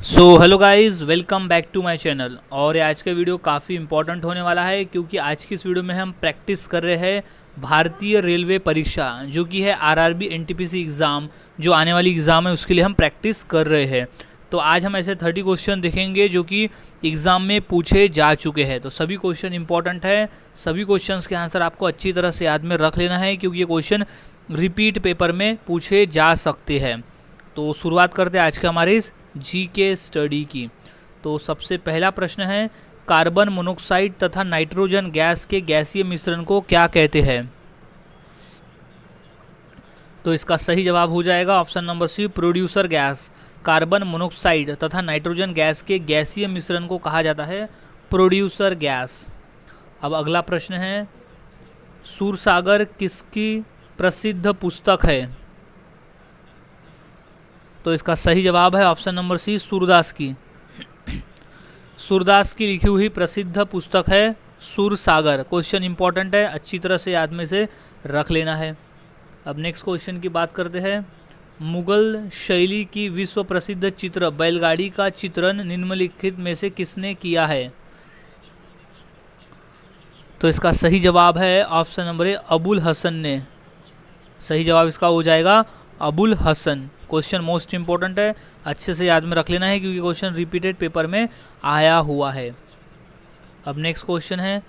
So hello guys, welcome back to my channel. और आज का वीडियो काफ़ी इंपॉर्टेंट होने वाला है क्योंकि आज की इस वीडियो में हम प्रैक्टिस कर रहे हैं भारतीय रेलवे परीक्षा जो कि है आरआरबी एनटीपीसी एग्ज़ाम। जो आने वाली एग्ज़ाम है उसके लिए हम प्रैक्टिस कर रहे हैं। तो आज हम ऐसे 30 क्वेश्चन देखेंगे जो कि एग्ज़ाम में पूछे जा चुके हैं। तो सभी क्वेश्चन इंपॉर्टेंट है, सभी क्वेश्चंस के आंसर आपको अच्छी तरह से याद में रख लेना है क्योंकि ये क्वेश्चन रिपीट पेपर में पूछे जा सकते हैं। तो शुरुआत करते हैं आज के हमारे इस जीके स्टडी की। तो सबसे पहला प्रश्न है, कार्बन मोनोक्साइड तथा नाइट्रोजन गैस के गैसीय मिश्रण को क्या कहते हैं? तो इसका सही जवाब हो जाएगा option number C, producer gas. Carbon monoxide तथा नाइट्रोजन गैस के गैसीय मिश्रण को कहा जाता है प्रोड्यूसर गैस। अब अगला प्रश्न है, सूरसागर किसकी प्रसिद्ध पुस्तक है? तो इसका सही जवाब है ऑप्शन नंबर सी, सूरदास की। सूरदास की लिखी हुई प्रसिद्ध पुस्तक है सूरसागर। क्वेश्चन इंपॉर्टेंट है, अच्छी तरह से याद में से रख लेना है। अब नेक्स्ट क्वेश्चन की बात करते हैं, मुगल शैली की विश्व प्रसिद्ध चित्र बैलगाड़ी का चित्रण निम्नलिखित में से किसने किया है? तो इसका सही जवाब है option number A, Abul Hasan ने। सही जवाब इसका हो जाएगा Abul Hasan. Question most important है, अच्छे से याद में रख लेना है क्योंकि क्वेश्चन रिपीटेड पेपर में आया हुआ है। अब नेक्स्ट क्वेश्चन है,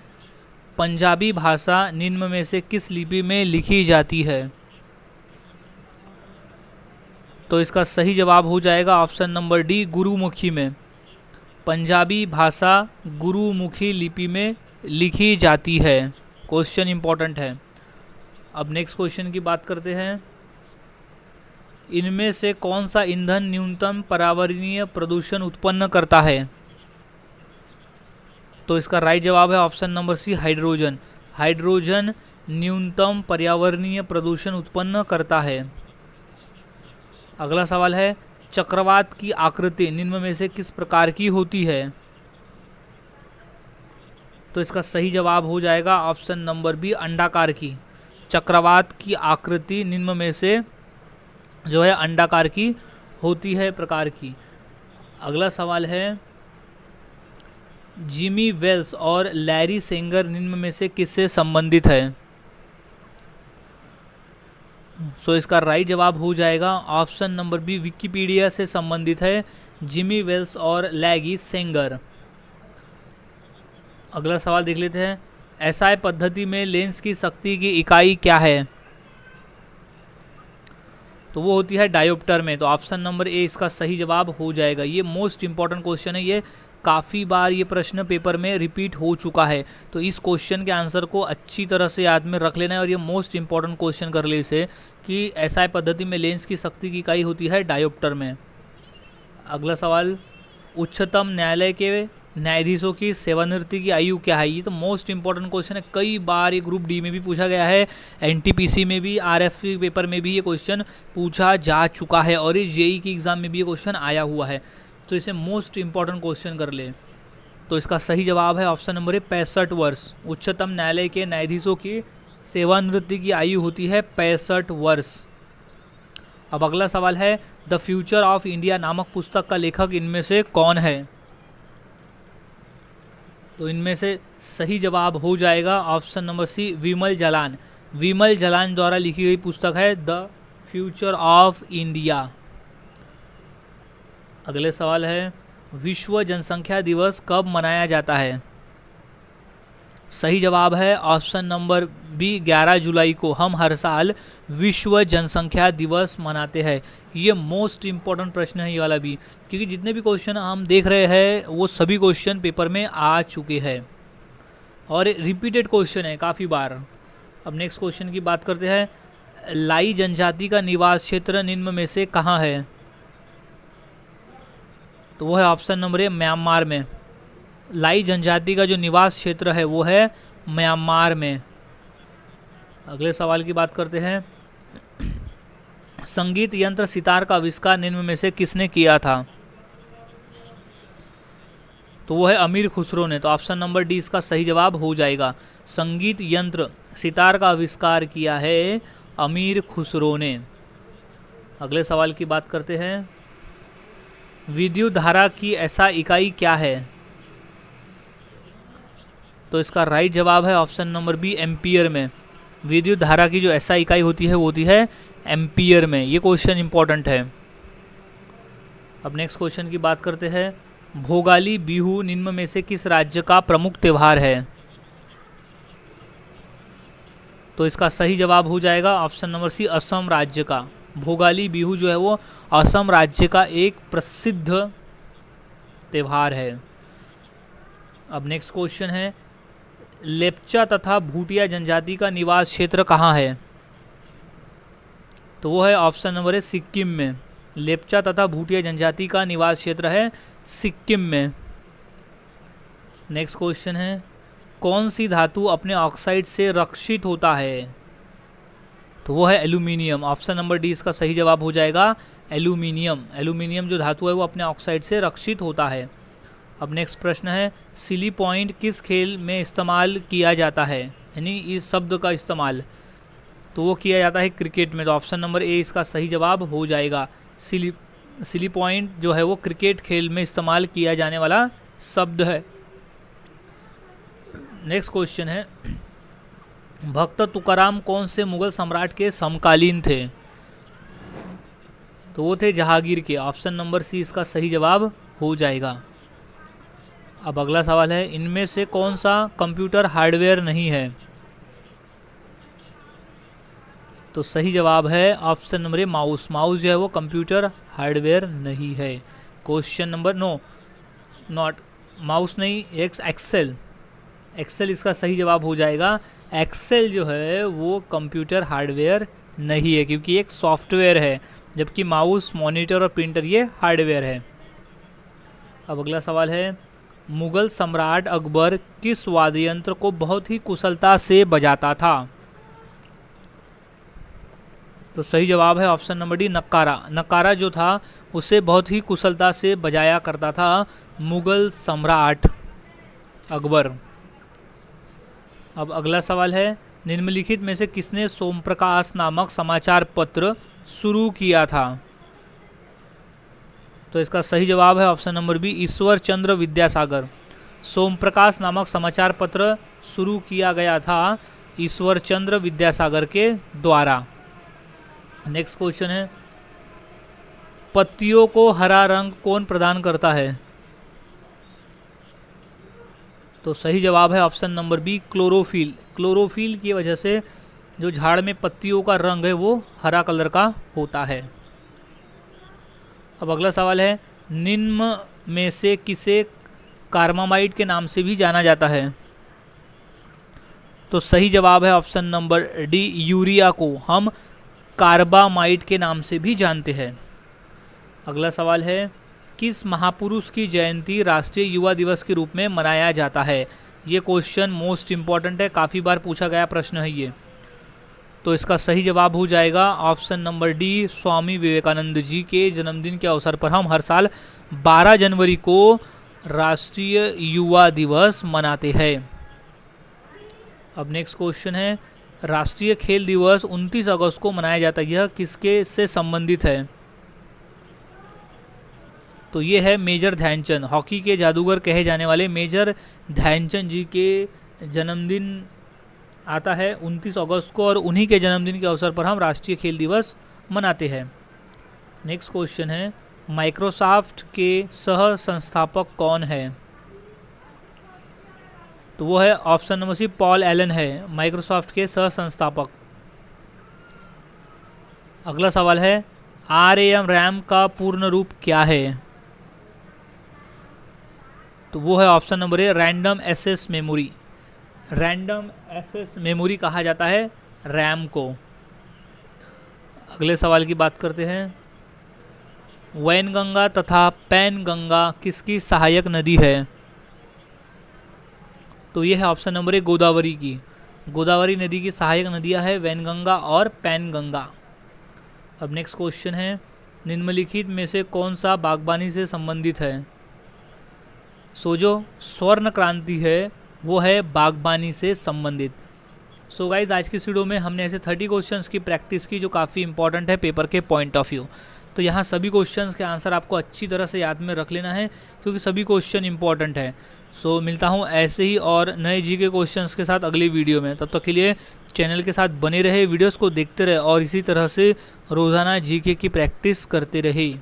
पंजाबी भाषा निम्न में से किस लिपि में लिखी जाती है? तो इसका सही जवाब हो जाएगा ऑप्शन नंबर डी, गुरुमुखी में। पंजाबी भाषा गुरुमुखी लिपि में लिखी जाती है। क्वेश्चन इंपॉर्टेंट है। अब नेक्स्ट क्वेश्चन की बात करते हैं, इनमें से कौन सा ईंधन न्यूनतम पर्यावरणीय प्रदूषण उत्पन्न करता है? तो इसका राइट जवाब है option number C, hydrogen. Hydrogen न्यूनतम पर्यावरणीय प्रदूषण उत्पन्न करता है। अगला सवाल है, चक्रवात की आकृति निम्न में से किस प्रकार की होती है? तो इसका सही जवाब हो जाएगा ऑप्शन नंबर बी, अंडाकार की। चक्रवात की आकृति निम्न में से जो है अंडाकार की होती है प्रकार की। अगला सवाल है, जिमी वेल्स और लैरी सेंगर निम्न में से किससे संबंधित है? सो इसका राइट जवाब हो जाएगा ऑप्शन नंबर बी, विकिपीडिया से संबंधित है जिमी वेल्स और लैरी सेंगर। अगला सवाल देख लेते हैं, एसआई पद्धति में लेंस की शक्ति की इकाई क्या है? तो वो होती है डायोप्टर में। तो ऑप्शन नंबर ए इसका सही जवाब हो जाएगा। ये मोस्ट इंपॉर्टेंट क्वेश्चन है, ये काफ़ी बार ये प्रश्न पेपर में रिपीट हो चुका है। तो इस क्वेश्चन के आंसर को अच्छी तरह से याद में रख लेना है और ये मोस्ट इंपॉर्टेंट क्वेश्चन कर ले इसे कि एसआई पद्धति में लेंस की शक्ति की इकाई होती है डायोप्टर में। अगला सवाल, उच्चतम न्यायालय के न्यायाधीशों की सेवानिवृत्ति की आयु क्या है? ये तो मोस्ट इंपॉर्टेंट क्वेश्चन है, कई बार ये ग्रुप डी में भी पूछा गया है, एनटीपीसी में भी, आरएफसी पेपर में भी ये क्वेश्चन पूछा जा चुका है और ये जेई की एग्ज़ाम में भी ये क्वेश्चन आया हुआ है। तो इसे मोस्ट इंपॉर्टेंट क्वेश्चन कर ले। तो इसका सही जवाब है ऑप्शन नंबर ए, 65 वर्ष। उच्चतम न्यायालय के न्यायाधीशों की सेवानिवृत्ति की आयु होती है 65 वर्ष। अब अगला सवाल है, द फ्यूचर ऑफ इंडिया नामक पुस्तक का लेखक इनमें से कौन है? तो इनमें से सही जवाब हो जाएगा ऑप्शन नंबर सी, विमल जालान। विमल जालान द्वारा लिखी गई पुस्तक है द फ्यूचर ऑफ इंडिया। अगले सवाल है, विश्व जनसंख्या दिवस कब मनाया जाता है? सही जवाब है ऑप्शन नंबर बी, 11 जुलाई को हम हर साल विश्व जनसंख्या दिवस मनाते हैं। ये मोस्ट इंपॉर्टेंट प्रश्न है ये वाला भी, क्योंकि जितने भी क्वेश्चन हम देख रहे हैं वो सभी क्वेश्चन पेपर में आ चुके हैं और रिपीटेड क्वेश्चन है काफ़ी बार। अब नेक्स्ट क्वेश्चन की बात करते हैं, लाई जनजाति का निवास क्षेत्र निम्न में से कहाँ है? तो वो है ऑप्शन नंबर ए, म्यांमार में। लाई जनजाति का जो निवास क्षेत्र है वो है म्यांमार में। अगले सवाल की बात करते हैं, संगीत यंत्र सितार का आविष्कार निम्न में से किसने किया था? तो वो है अमीर खुसरो ने। तो ऑप्शन नंबर डी इसका सही जवाब हो जाएगा। संगीत यंत्र सितार का आविष्कार किया है अमीर खुसरो ने। अगले सवाल की बात करते हैं, विद्युत धारा की ऐसा इकाई क्या है? तो इसका राइट जवाब है ऑप्शन नंबर बी, एम्पियर में। विद्युत धारा की जो ऐसा इकाई होती है वो होती है एम्पियर में। ये क्वेश्चन इंपॉर्टेंट है। अब नेक्स्ट क्वेश्चन की बात करते हैं। भोगाली बिहू निम्न में से किस राज्य का प्रमुख त्यौहार है? तो इसका सही जवाब हो जाएगा ऑप्शन नंबर सी, असम राज्य का। भोगाली बिहू जो है वो असम राज्य का एक प्रसिद्ध त्यौहार है। अब नेक्स्ट क्वेश्चन है, लेप्चा तथा भूटिया जनजाति का निवास क्षेत्र कहाँ है? तो वो है ऑप्शन नंबर है सिक्किम में। लेप्चा तथा भूटिया जनजाति का निवास क्षेत्र है सिक्किम में। नेक्स्ट क्वेश्चन है, कौन सी धातु अपने ऑक्साइड से रक्षित होता है? तो वो है एल्यूमिनियम। ऑप्शन नंबर डी इसका सही जवाब हो जाएगा, एल्यूमिनियम। एल्यूमिनियम जो धातु है वो अपने ऑक्साइड से रक्षित होता है। अब नेक्स्ट प्रश्न है, सिली पॉइंट किस खेल में इस्तेमाल किया जाता है? यानी इस शब्द का इस्तेमाल तो वो किया जाता है क्रिकेट में। तो ऑप्शन नंबर ए इसका सही जवाब हो जाएगा। सिली पॉइंट जो है वो क्रिकेट खेल में इस्तेमाल किया जाने वाला शब्द है। नेक्स्ट क्वेश्चन है, भक्त तुकाराम कौन से मुगल सम्राट के समकालीन थे? तो वो थे जहांगीर के। ऑप्शन नंबर सी इसका सही जवाब हो जाएगा। अब अगला सवाल है, इनमें से कौन सा कंप्यूटर हार्डवेयर नहीं है? तो सही जवाब है ऑप्शन नंबर ए, माउस। माउस जो है वो कंप्यूटर हार्डवेयर नहीं है। क्वेश्चन नंबर नॉट माउस नहीं, एक्सेल। एक्सेल इसका सही जवाब हो जाएगा। एक्सेल जो है वो कंप्यूटर हार्डवेयर नहीं है क्योंकि एक सॉफ्टवेयर है, जबकि माउस, मॉनिटर और प्रिंटर ये हार्डवेयर है। अब अगला सवाल है, मुगल सम्राट अकबर किस वाद्य यंत्र को बहुत ही कुशलता से बजाता था? तो सही जवाब है ऑप्शन नंबर डी, नक्कारा। नक्कारा जो था उसे बहुत ही कुशलता से बजाया करता था मुगल सम्राट अकबर। अब अगला सवाल है, निम्नलिखित में से किसने सोमप्रकाश नामक समाचार पत्र शुरू किया था? तो इसका सही जवाब है option number B, Ishwar Chandra Vidyasagar. Somprakash नामक समाचार पत्र शुरू किया गया था ईश्वर चंद्र विद्यासागर के द्वारा। नेक्स्ट क्वेश्चन है, पत्तियों को हरा रंग कौन प्रदान करता है? तो सही जवाब है option number B, chlorophyll. Chlorophyll की वजह से जो झाड़ में पत्तियों का रंग है वो हरा कलर का होता है। अब अगला सवाल है, निम्न में से किसे कार्बामाइट के नाम से भी जाना जाता है? तो सही जवाब है ऑप्शन नंबर डी, यूरिया को हम कार्बामाइट के नाम से भी जानते हैं। अगला सवाल है, किस महापुरुष की जयंती राष्ट्रीय युवा दिवस के रूप में मनाया जाता है? ये क्वेश्चन मोस्ट इम्पॉर्टेंट है, काफ़ी बार पूछा गया प्रश्न है ये। तो इसका सही जवाब हो जाएगा option number D, Swami Vivekananda ji के जन्मदिन के अवसर पर हम हर साल 12 जनवरी को राष्ट्रीय युवा दिवस मनाते हैं। अब नेक्स्ट क्वेश्चन है, राष्ट्रीय खेल दिवस 29 अगस्त को मनाया जाता है, यह किसके से संबंधित है? तो ये है मेजर ध्यानचंद। हॉकी के जादूगर कहे जाने वाले मेजर ध्यानचंद जी के जन्मदिन आता है 29 अगस्त को और उन्हीं के जन्मदिन के अवसर पर हम राष्ट्रीय खेल दिवस मनाते हैं। नेक्स्ट क्वेश्चन है, माइक्रोसॉफ्ट के सह संस्थापक कौन है? तो वो है option number C, Paul Allen है माइक्रोसॉफ्ट के सह संस्थापक। अगला सवाल है, RAM रैम का पूर्ण रूप क्या है? तो वो है option number A, random access memory. Random access memory कहा जाता है रैम को। अगले सवाल की बात करते हैं, वैनगंगा तथा पैनगंगा किसकी सहायक नदी है? तो ये है ऑप्शन नंबर ए, गोदावरी की। गोदावरी नदी की सहायक नदियां है वैनगंगा और पैनगंगा। अब नेक्स्ट क्वेश्चन है, निम्नलिखित में से कौन सा बागवानी से संबंधित है? सो जो स्वर्ण क्रांति है वो है बागवानी से संबंधित। सो गाइज, आज की इस वीडियो में हमने ऐसे 30 क्वेश्चंस की प्रैक्टिस की जो काफ़ी इंपॉर्टेंट है पेपर के पॉइंट ऑफ व्यू। तो यहाँ सभी क्वेश्चंस के आंसर आपको अच्छी तरह से याद में रख लेना है क्योंकि सभी क्वेश्चन इंपॉर्टेंट है। सो मिलता हूँ ऐसे ही और नए जीके क्वेश्चंस के साथ अगली वीडियो में। तब तक के लिए चैनल के साथ बने रहे, वीडियोस को देखते रहे और इसी तरह से रोज़ाना जीके की प्रैक्टिस करते रहे।